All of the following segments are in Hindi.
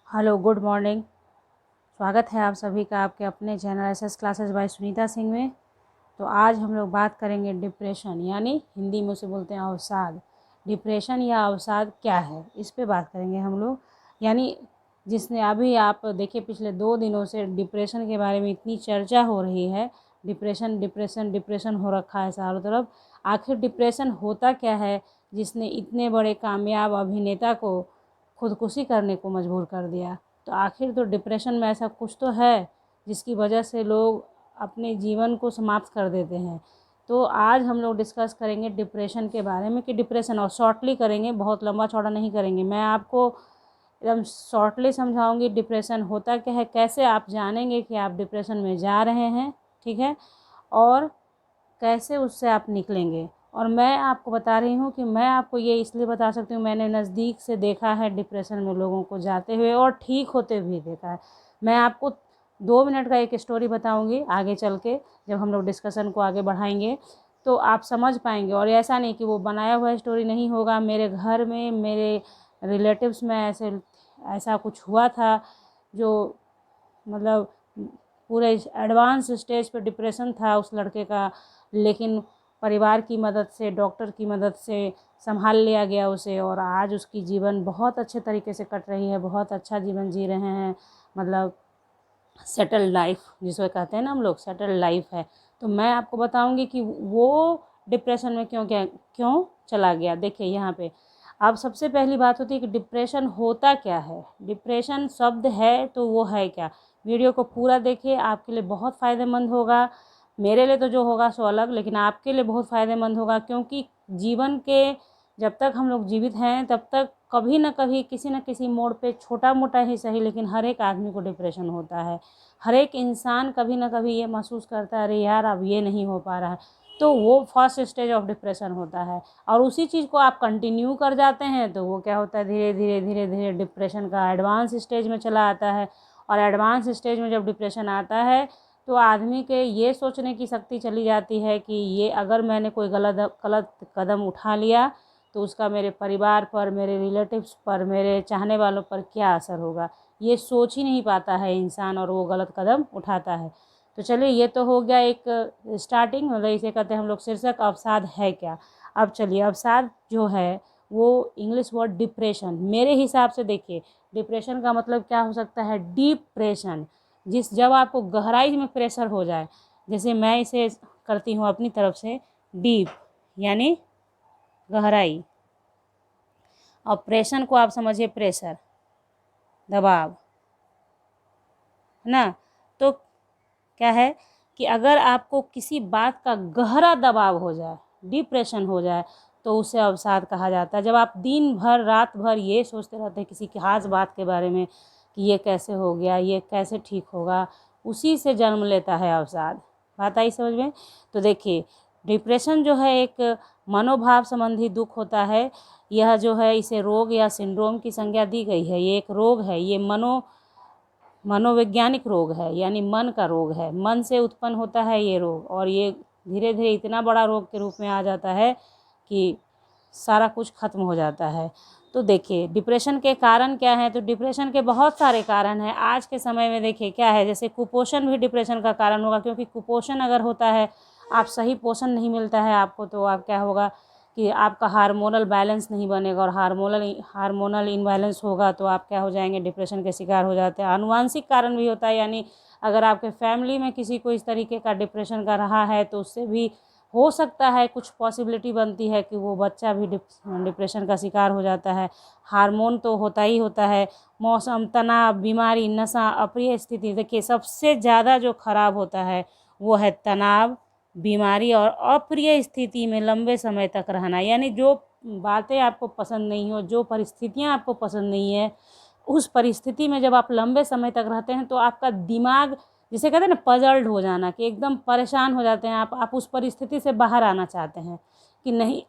Hello, good morning. स्वागत है आप सभी का आपके अपने channel SS classes bye Sunita Singh में। तो आज हम लोग बात करेंगे डिप्रेशन, यानी हिंदी में उसे बोलते हैं अवसाद। डिप्रेशन या अवसाद क्या है, इस पे बात करेंगे हम लोग। यानी जिसने अभी आप देखिए पिछले 2 दिनों से डिप्रेशन के बारे में इतनी चर्चा हो रही है। डिप्रेशन डिप्रेशन डिप्रेशन हो रखा है चारों तरफ। आखिर डिप्रेशन होता क्या है जिसने इतने बड़े कामयाब अभिनेता को खुदकुशी करने को मजबूर कर दिया? तो आखिर तो डिप्रेशन में ऐसा कुछ तो है जिसकी वजह से लोग अपने जीवन को समाप्त कर देते हैं। तो आज हम लोग डिस्कस करेंगे डिप्रेशन के बारे में कि डिप्रेशन, और शॉर्टली करेंगे, बहुत लंबा चौड़ा नहीं करेंगे। मैं आपको एकदम शॉर्टली समझाऊंगी डिप्रेशन होता क्या है, कैसे आप जानेंगे कि आप डिप्रेशन में जा रहे हैं, ठीक है, और कैसे उससे आप निकलेंगे। और मैं आपको बता रही हूँ कि मैं आपको ये इसलिए बता सकती हूँ, मैंने नज़दीक से देखा है डिप्रेशन में लोगों को जाते हुए और ठीक होते हुए देखा है। मैं आपको 2 मिनट का एक स्टोरी बताऊँगी आगे चल के, जब हम लोग डिस्कशन को आगे बढ़ाएंगे तो आप समझ पाएंगे। और ऐसा नहीं कि वो बनाया हुआ स्टोरी नहीं होगा, मेरे घर में, मेरे रिलेटिव्स में ऐसा कुछ हुआ था जो मतलब पूरे एडवांस स्टेज पे डिप्रेशन था उस लड़के का, लेकिन परिवार की मदद से, डॉक्टर की मदद से संभाल लिया गया उसे, और आज उसकी जीवन बहुत अच्छे तरीके से कट रही है, बहुत अच्छा जीवन जी रहे हैं। मतलब सेटल्ड लाइफ जिसको कहते हैं ना हम लोग, सेटल्ड लाइफ है। तो मैं आपको बताऊंगी कि वो डिप्रेशन में क्यों चला गया। देखिए यहाँ पे अब सबसे पहली बात होती है कि डिप्रेशन होता क्या है। डिप्रेशन शब्द है तो वो है क्या। वीडियो को पूरा देखिए, आपके लिए बहुत फ़ायदेमंद होगा। मेरे लिए तो जो होगा सो अलग, लेकिन आपके लिए बहुत फ़ायदेमंद होगा, क्योंकि जीवन के जब तक हम लोग जीवित हैं तब तक कभी ना कभी किसी न किसी मोड़ पे, छोटा मोटा ही सही, लेकिन हर एक आदमी को डिप्रेशन होता है। हर एक इंसान कभी ना कभी ये महसूस करता है, अरे यार अब ये नहीं हो पा रहा है, तो वो फर्स्ट स्टेज ऑफ डिप्रेशन होता है। और उसी चीज़ को आप कंटिन्यू कर जाते हैं तो वो क्या होता है, धीरे धीरे धीरे धीरे डिप्रेशन का एडवांस स्टेज में चला आता है। और एडवांस स्टेज में जब डिप्रेशन आता है तो आदमी के ये सोचने की शक्ति चली जाती है कि ये अगर मैंने कोई गलत कदम उठा लिया तो उसका मेरे परिवार पर, मेरे रिलेटिव्स पर, मेरे चाहने वालों पर क्या असर होगा। ये सोच ही नहीं पाता है इंसान और वो गलत कदम उठाता है। तो चलिए, ये तो हो गया एक स्टार्टिंग, मतलब इसे कहते हैं हम लोग शीर्षक, अवसाद है क्या। अब चलिए, अवसाद जो है वो इंग्लिश वर्ड डिप्रेशन, मेरे हिसाब से देखिए डिप्रेशन का मतलब क्या हो सकता है, डिप्रेशन। जब आपको गहराई में प्रेशर हो जाए, जैसे मैं इसे करती हूँ अपनी तरफ से, डीप यानी गहराई, और प्रेशन को आप समझिए प्रेशर, दबाव, है ना। तो क्या है कि अगर आपको किसी बात का गहरा दबाव हो जाए, डिप्रेशन हो जाए, तो उसे अवसाद कहा जाता है। जब आप दिन भर रात भर ये सोचते रहते हैं किसी खास बात के बारे में कि ये कैसे हो गया, ये कैसे ठीक होगा, उसी से जन्म लेता है अवसाद। बात आई समझ में। तो देखिए, डिप्रेशन जो है एक मनोभाव संबंधी दुख होता है। यह जो है, इसे रोग या सिंड्रोम की संज्ञा दी गई है। ये एक रोग है, ये मनोवैज्ञानिक रोग है, यानी मन का रोग है, मन से उत्पन्न होता है ये रोग। और ये धीरे धीरे इतना बड़ा रोग के रूप में आ जाता है कि सारा कुछ खत्म हो जाता है। तो देखिए डिप्रेशन के कारण क्या है, तो डिप्रेशन के बहुत सारे कारण हैं। आज के समय में देखिए क्या है, जैसे कुपोषण भी डिप्रेशन का कारण होगा, क्योंकि कुपोषण अगर होता है, आप सही पोषण नहीं मिलता है आपको, तो आप क्या होगा कि आपका हार्मोनल बैलेंस नहीं बनेगा, और हार्मोनल इम्बैलेंस होगा तो आप क्या हो जाएंगे, डिप्रेशन के शिकार हो जाते हैं। आनुवंशिक कारण भी होता है, यानी अगर आपके फैमिली में किसी को इस तरीके का डिप्रेशन का रहा है तो उससे भी हो सकता है, कुछ पॉसिबिलिटी बनती है कि वो बच्चा भी डिप्रेशन का शिकार हो जाता है। हार्मोन तो होता ही होता है, मौसम, तनाव, बीमारी, नशा, अप्रिय स्थिति। देखिए सबसे ज़्यादा जो खराब होता है वो है तनाव, बीमारी और अप्रिय स्थिति में लंबे समय तक रहना। यानी जो बातें आपको पसंद नहीं हो, जो परिस्थितियां आपको पसंद नहीं है, उस परिस्थिति में जब आप लंबे समय तक रहते हैं तो आपका दिमाग, जिसे कहते हैं ना पजल्ड हो जाना, कि एकदम परेशान हो जाते हैं आप उस परिस्थिति से बाहर आना चाहते हैं कि नहीं,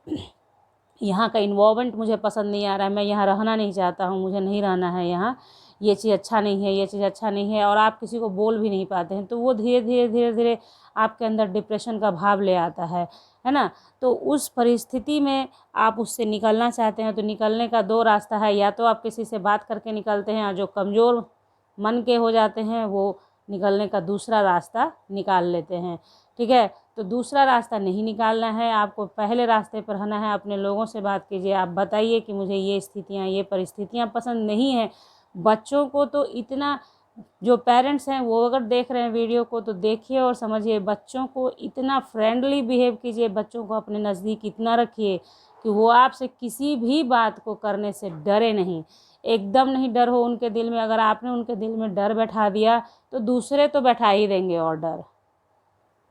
यहाँ का इन्वॉल्वमेंट मुझे पसंद नहीं आ रहा है, मैं यहाँ रहना नहीं चाहता हूँ, मुझे नहीं रहना है यहाँ, ये चीज़ अच्छा नहीं है, ये चीज़ अच्छा नहीं है, और आप किसी को बोल भी नहीं पाते हैं। तो वो धीरे धीरे धीरे धीरे आपके अंदर डिप्रेशन का भाव ले आता है। है ना। तो उस परिस्थिति में आप उससे निकलना चाहते हैं तो निकलने का दो रास्ता है, या तो आप किसी से बात करके निकलते हैं, और जो कमज़ोर मन के हो जाते हैं वो निकलने का दूसरा रास्ता निकाल लेते हैं। ठीक है, तो दूसरा रास्ता नहीं निकालना है, आपको पहले रास्ते पर रहना है। अपने लोगों से बात कीजिए, आप बताइए कि मुझे ये स्थितियाँ, ये परिस्थितियाँ पसंद नहीं हैं। बच्चों को तो इतना, जो पेरेंट्स हैं वो अगर देख रहे हैं वीडियो को तो देखिए और समझिए, बच्चों को इतना फ्रेंडली बिहेव कीजिए, बच्चों को अपने नज़दीक इतना रखिए कि वो आपसे किसी भी बात को करने से डरे नहीं, एकदम नहीं डर हो उनके दिल में। अगर आपने उनके दिल में डर बैठा दिया तो दूसरे तो बैठा ही देंगे और डर।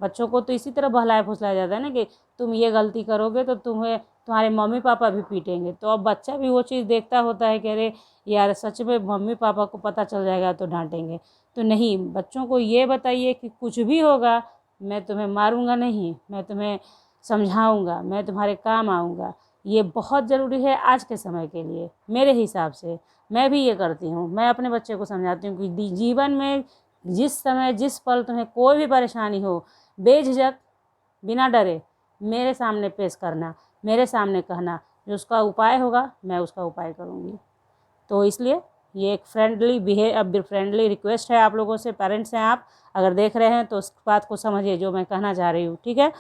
बच्चों को तो इसी तरह बहलाया फुसलाया जाता है ना कि तुम ये गलती करोगे तो तुम्हें तुम्हारे मम्मी पापा भी पीटेंगे। तो अब बच्चा भी वो चीज़ देखता होता है कि अरे यार सच में मम्मी पापा को पता चल जाएगा तो डांटेंगे। तो नहीं, बच्चों को ये बताइए कि कुछ भी होगा मैं तुम्हें मारूंगा नहीं, मैं तुम्हें समझाऊंगा, मैं तुम्हारे काम आऊँगा। ये बहुत ज़रूरी है आज के समय के लिए मेरे हिसाब से। मैं भी ये करती हूँ, मैं अपने बच्चे को समझाती हूँ कि जीवन में जिस समय जिस पल तुम्हें कोई भी परेशानी हो, बेझिझक बिना डरे मेरे सामने पेश करना, मेरे सामने कहना, जो उसका उपाय होगा मैं उसका उपाय करूँगी। तो इसलिए ये एक फ्रेंडली रिक्वेस्ट है आप लोगों से, पेरेंट्स हैं आप अगर देख रहे हैं तो उस बात को समझिए जो मैं कहना चाह रही हूँ। ठीक है,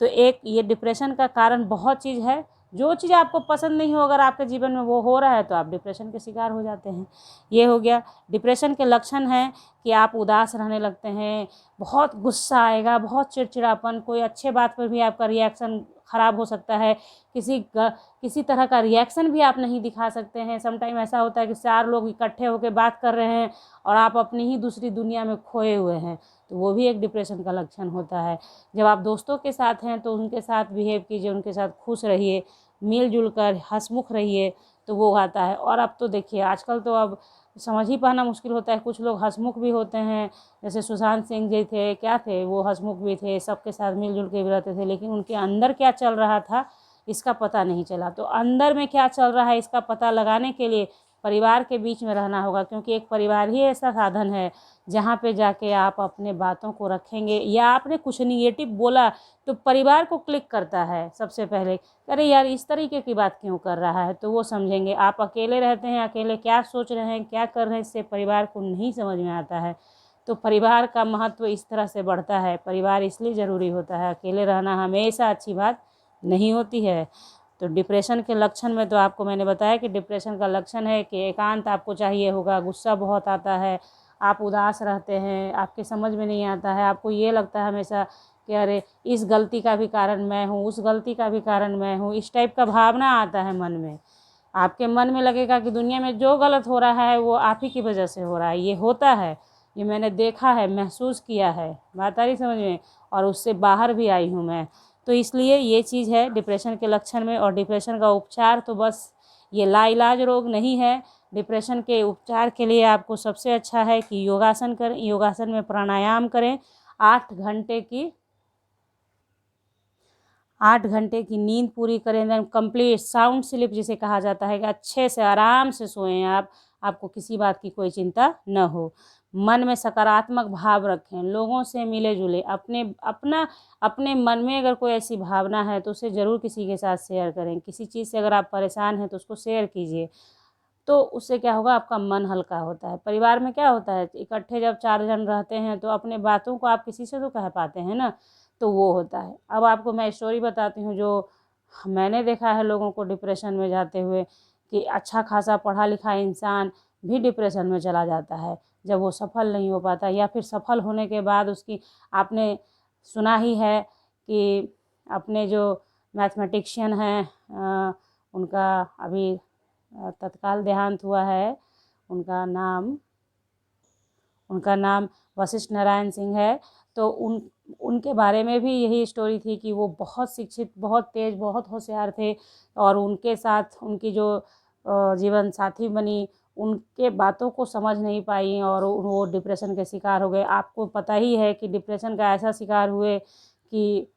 तो एक ये डिप्रेशन का कारण बहुत चीज़ है। जो चीज़ आपको पसंद नहीं हो, अगर आपके जीवन में वो हो रहा है तो आप डिप्रेशन के शिकार हो जाते हैं। ये हो गया। डिप्रेशन के लक्षण हैं कि आप उदास रहने लगते हैं, बहुत गुस्सा आएगा, बहुत चिड़चिड़ापन, कोई अच्छे बात पर भी आपका रिएक्शन ख़राब हो सकता है, किसी तरह का रिएक्शन भी आप नहीं दिखा सकते हैं। समटाइम ऐसा होता है कि 4 लोग इकट्ठे होकर बात कर रहे हैं और आप अपनी ही दूसरी दुनिया में खोए हुए हैं, तो वो भी एक डिप्रेशन का लक्षण होता है। जब आप दोस्तों के साथ हैं तो उनके साथ बिहेव कीजिए, उनके साथ खुश रहिए, मिलजुल कर हंसमुख रहिए, तो वो आता है। और अब तो देखिए आजकल तो अब समझ ही पाना मुश्किल होता है, कुछ लोग हंसमुख भी होते हैं, जैसे सुशांत सिंह जी थे, क्या थे वो, हंसमुख भी थे, सबके साथ मिलजुल के भी रहते थे, लेकिन उनके अंदर क्या चल रहा था इसका पता नहीं चला। तो अंदर में क्या चल रहा है इसका पता लगाने के लिए परिवार के बीच में रहना होगा, क्योंकि एक परिवार ही ऐसा साधन है जहाँ पे जाके आप अपने बातों को रखेंगे, या आपने कुछ निगेटिव बोला तो परिवार को क्लिक करता है सबसे पहले, अरे यार इस तरीके की बात क्यों कर रहा है, तो वो समझेंगे। आप अकेले रहते हैं, अकेले क्या सोच रहे हैं, क्या कर रहे हैं, इससे परिवार को नहीं समझ में आता है। तो परिवार का महत्व इस तरह से बढ़ता है, परिवार इसलिए ज़रूरी होता है, अकेले रहना हमेशा अच्छी बात नहीं होती है। तो डिप्रेशन के लक्षण में तो आपको मैंने बताया कि डिप्रेशन का लक्षण है कि एकांत आपको चाहिए होगा, गुस्सा बहुत आता है, आप उदास रहते हैं, आपके समझ में नहीं आता है, आपको ये लगता है हमेशा कि अरे इस गलती का भी कारण मैं हूँ, उस गलती का भी कारण मैं हूँ, इस टाइप का भावना आता है मन में। आपके मन में लगेगा कि दुनिया में जो गलत हो रहा है वो आप ही की वजह से हो रहा है। ये होता है, ये मैंने देखा है, महसूस किया है, बात आ रही समझ में, और उससे बाहर भी आई हूँ मैं। तो इसलिए ये चीज़ है डिप्रेशन के लक्षण में। और डिप्रेशन का उपचार तो बस ये लाइलाज रोग नहीं है। डिप्रेशन के उपचार के लिए आपको सबसे अच्छा है कि योगासन करें, योगासन में प्राणायाम करें, 8 घंटे की 8 घंटे की नींद पूरी करें, एकदम कंप्लीट साउंड स्लीप जिसे कहा जाता है कि अच्छे से आराम से सोएं आप, आपको किसी बात की कोई चिंता न हो। मन में सकारात्मक भाव रखें, लोगों से मिले जुले, अपने मन में अगर कोई ऐसी भावना है तो उसे ज़रूर किसी के साथ शेयर करें। किसी चीज़ से अगर आप परेशान हैं तो उसको शेयर कीजिए, तो उससे क्या होगा, आपका मन हल्का होता है। परिवार में क्या होता है, इकट्ठे जब 4 जन रहते हैं तो अपने बातों को आप किसी से तो कह पाते हैं ना, तो वो होता है। अब आपको मैं स्टोरी बताती हूँ जो मैंने देखा है लोगों को डिप्रेशन में जाते हुए, कि अच्छा खासा पढ़ा लिखा इंसान भी डिप्रेशन में चला जाता है जब वो सफल नहीं हो पाता, या फिर सफल होने के बाद उसकी, आपने सुना ही है कि अपने जो मैथमेटिशियन हैं उनका अभी तत्काल देहांत हुआ है, उनका नाम वशिष्ठ नारायण सिंह है। तो उनके बारे में भी यही स्टोरी थी कि वो बहुत शिक्षित, बहुत तेज़, बहुत होशियार थे, और उनके साथ उनकी जो जीवन साथी बनी उनके बातों को समझ नहीं पाई और वो डिप्रेशन के शिकार हो गए। आपको पता ही है कि डिप्रेशन का ऐसा शिकार हुए कि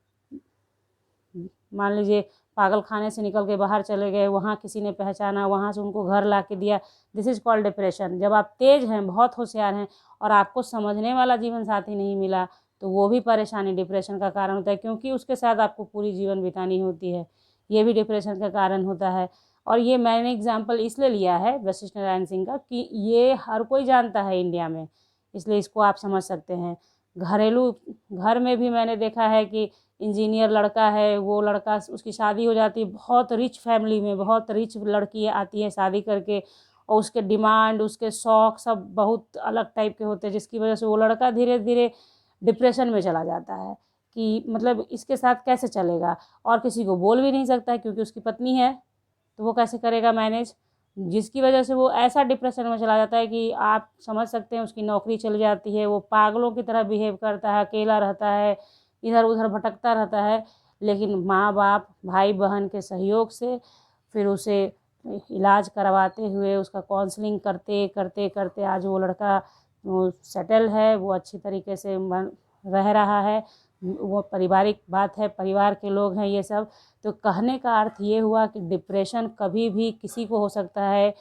मान लीजिए पागल खाने से निकल के बाहर चले गए, वहाँ किसी ने पहचाना, वहाँ से उनको घर ला के दिया। This is called depression. जब आप तेज़ हैं, बहुत होशियार हैं और आपको समझने वाला जीवन साथी नहीं मिला, तो वो भी परेशानी डिप्रेशन का कारण होता है, क्योंकि उसके साथ आपको पूरी जीवन बितानी होती है। ये भी डिप्रेशन का कारण होता है। और ये मैंने एग्जाम्पल इसलिए लिया है वशिष्ठ नारायण सिंह का कि ये हर कोई जानता है इंडिया में, इसलिए इसको आप समझ सकते हैं। घरेलू घर में भी मैंने देखा है कि इंजीनियर लड़का है, वो लड़का उसकी शादी हो जाती है, बहुत रिच फैमिली में बहुत रिच लड़की आती है शादी करके, और उसके डिमांड उसके शौक़ सब बहुत अलग टाइप के होते हैं, जिसकी वजह से वो लड़का धीरे धीरे डिप्रेशन में चला जाता है कि मतलब इसके साथ कैसे चलेगा, और किसी को बोल भी नहीं सकता है क्योंकि उसकी पत्नी है, तो वो कैसे करेगा मैनेज, जिसकी वजह से वो ऐसा डिप्रेशन में चला जाता है कि आप समझ सकते हैं उसकी नौकरी चली जाती है, वो पागलों की तरह बिहेव करता है, अकेला रहता है, इधर उधर भटकता रहता है। लेकिन माँ बाप भाई बहन के सहयोग से फिर उसे इलाज करवाते हुए उसका काउंसलिंग करते करते करते आज वो लड़का वो सेटल है, वो अच्छी तरीके से रह रहा है, वो पारिवारिक बात है, परिवार के लोग हैं ये सब। तो कहने का अर्थ ये हुआ कि डिप्रेशन कभी भी किसी को हो सकता है,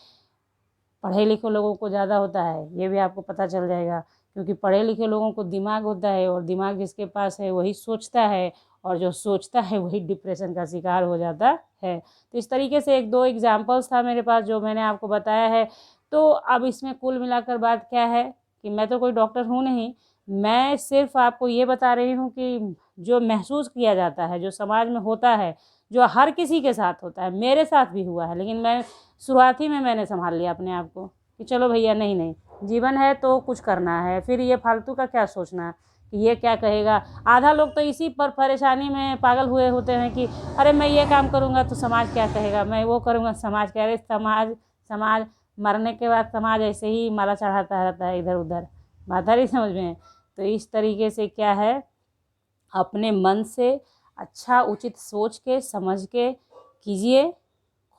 पढ़े लिखे लोगों को ज़्यादा होता है, ये भी आपको पता चल जाएगा, क्योंकि पढ़े लिखे लोगों को दिमाग होता है, और दिमाग जिसके पास है वही सोचता है, और जो सोचता है वही डिप्रेशन का शिकार हो जाता है। तो इस तरीके से एक दो एग्जाम्पल्स था मेरे पास जो मैंने आपको बताया है। तो अब इसमें कुल मिलाकर बात क्या है कि मैं तो कोई डॉक्टर हूँ नहीं, मैं सिर्फ आपको ये बता रही हूँ कि जो महसूस किया जाता है, जो समाज में होता है, जो हर किसी के साथ होता है, मेरे साथ भी हुआ है, लेकिन मैं शुरुआती में मैंने संभाल लिया अपने आप को कि चलो भैया नहीं नहीं, जीवन है तो कुछ करना है, फिर ये फालतू का क्या सोचना कि ये क्या कहेगा। आधा लोग तो इसी पर परेशानी में पागल हुए होते हैं कि अरे मैं ये काम करूँगा तो समाज क्या कहेगा, मैं वो करूँगा समाज क्या, अरे समाज मरने के बाद समाज ऐसे ही माला चढ़ाता रहता है इधर उधर, बात आ रही समझ में। तो इस तरीके से क्या है, अपने मन से अच्छा उचित सोच के समझ के कीजिए,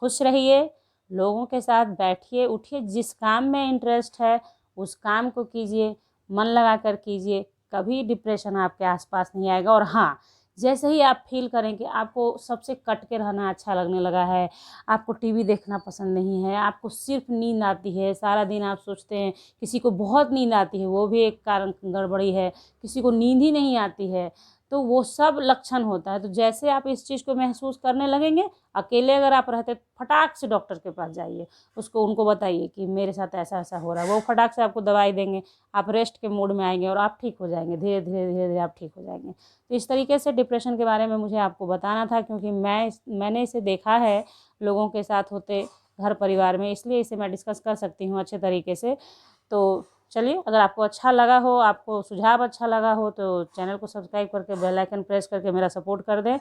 खुश रहिए, लोगों के साथ बैठिए उठिए, जिस काम में इंटरेस्ट है उस काम को कीजिए, मन लगा कर कीजिए, कभी डिप्रेशन आपके आसपास नहीं आएगा। और हाँ, जैसे ही आप फील करें कि आपको सबसे कट के रहना अच्छा लगने लगा है, आपको टीवी देखना पसंद नहीं है, आपको सिर्फ नींद आती है, सारा दिन आप सोचते हैं, किसी को बहुत नींद आती है, वो भी एक कारण गड़बड़ी है, किसी को नींद ही नहीं आती है, तो वो सब लक्षण होता है। तो जैसे आप इस चीज़ को महसूस करने लगेंगे, अकेले अगर आप रहते फटाक से डॉक्टर के पास जाइए, उनको बताइए कि मेरे साथ ऐसा ऐसा हो रहा है, वो फटाक से आपको दवाई देंगे, आप रेस्ट के मूड में आएंगे और आप ठीक हो जाएंगे, धीरे धीरे धीरे धीरे आप ठीक हो जाएंगे। तो इस तरीके से डिप्रेशन के बारे में मुझे आपको बताना था, क्योंकि मैंने इसे देखा है लोगों के साथ होते घर परिवार में, इसलिए इसे मैं डिस्कस कर सकती हूँ अच्छे तरीके से। तो चलिए, अगर आपको अच्छा लगा हो, आपको सुझाव अच्छा लगा हो, तो चैनल को सब्सक्राइब करके बेल आइकन प्रेस करके मेरा सपोर्ट कर दें,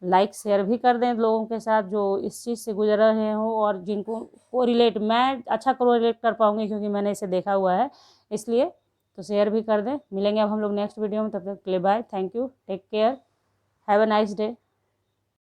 लाइक शेयर भी कर दें लोगों के साथ जो इस चीज़ से गुजर रहे हो और जिनको को रिलेट मैं अच्छा रिलेट कर पाऊँगी, क्योंकि मैंने इसे देखा हुआ है, इसलिए तो शेयर भी कर दें। मिलेंगे अब हम लोग नेक्स्ट वीडियो में, तब तक के लिए bye, thank you, take care, have a nice day.